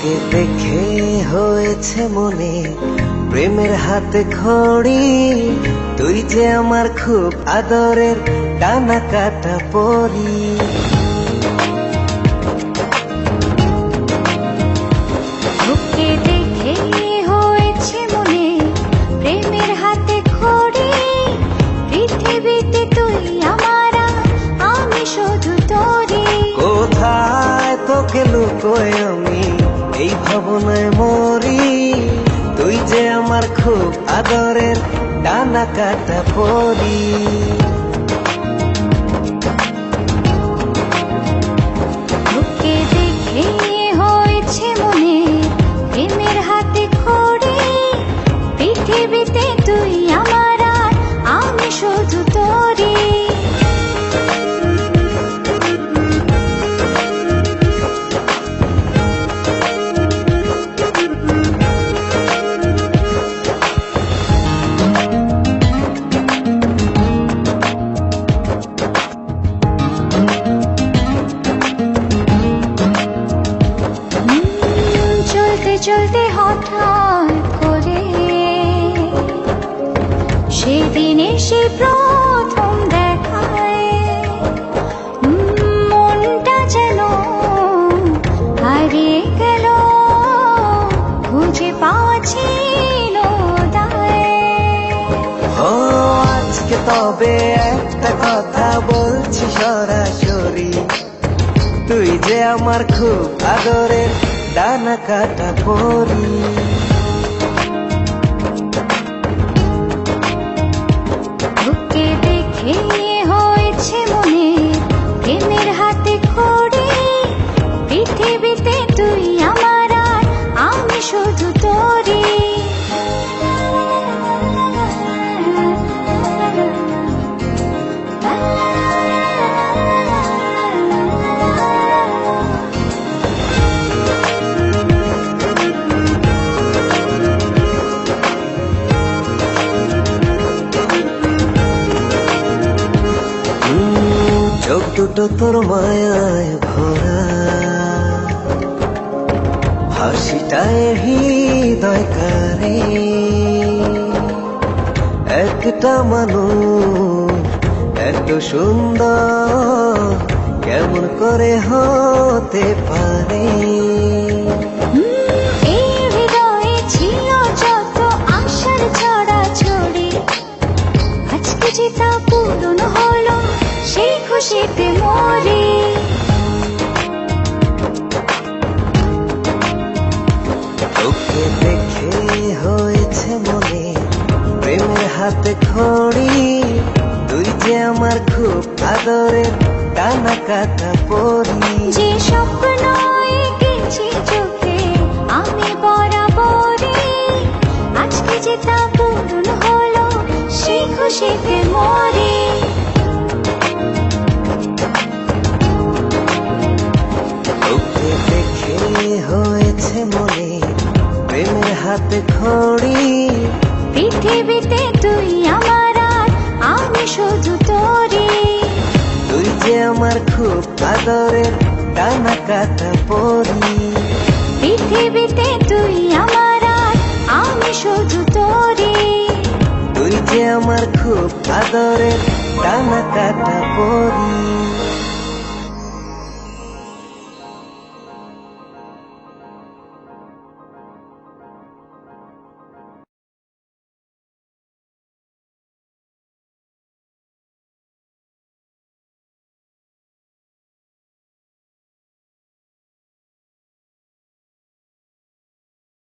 তোকে দেখে হয়েছে মনে প্রেমের হাতে খড়ি, তুই যে আমার খুব আদরের ডানা কাটা পরি। তোকে দেখে হয়েছে মনে প্রেমের হাতে খড়ি, পৃথিবীতে তুই আমার, আমি শুধু তোরি। কোথায় তোকে লুকোয় আমি এই ভাবনায় মরি, তুই যে আমার খুব আদরের ডানা কাটা পরি। তোকে দেখে হয়েছে মনে প্রেমের হাতে খড়ি, পৃথিবীতে তুই আমার, আমি শুধু তোরি। চলতে চলতে হঠাৎ করে সেদিনে সে প্রথম দেখায়, মনটা যেন হারিয়ে গেল, খুঁজে পাওয়া ছিল দায়। ও আজকে তবে একটা কথা বলছি সরাসরি, তুই যে আমার খুব আদরের ডানা কাটা পরি। তোকে দেখে হয়েছে মনে প্রেমের হাতে খড়ি, পৃথিবীতে তুই আমার, আমি শুধু তোরি। চোখ দুটো তোর মায়ায় ভরা, হাসিটায় হৃদয় কারে, একটা মানুষ এত সুন্দর কেমন করে হতে পারে। এই হৃদয়ে ছিল যত আশার ছড়াছড়ি, আজকে যে তা পূরণ হলো, সেই খুশিতে মরি। তোকে দেখে হয়েছে মনে প্রেমের হাতে খড়ি, তুই যে আমার খুব আদরের ডানা কাটা পরি। যে স্বপ্ন এঁকেছি চোখে আমি বরাবরই, আজকে যে তা পূরণ হলো, সেই খুশিতে মরি। তোকে দেখে হয়েছে মনে প্রেমের হাতে খড়ি, পৃথিবীতে তুই আমার, আমি শুধু তোরি। তুই যে আমার খুব আদরের ডানা কাটা পরি। পৃথিবীতে তুই আমার, আমি শুধু তোরি। তুই যে আমার খুব আদরের ডানা কাটা পরি।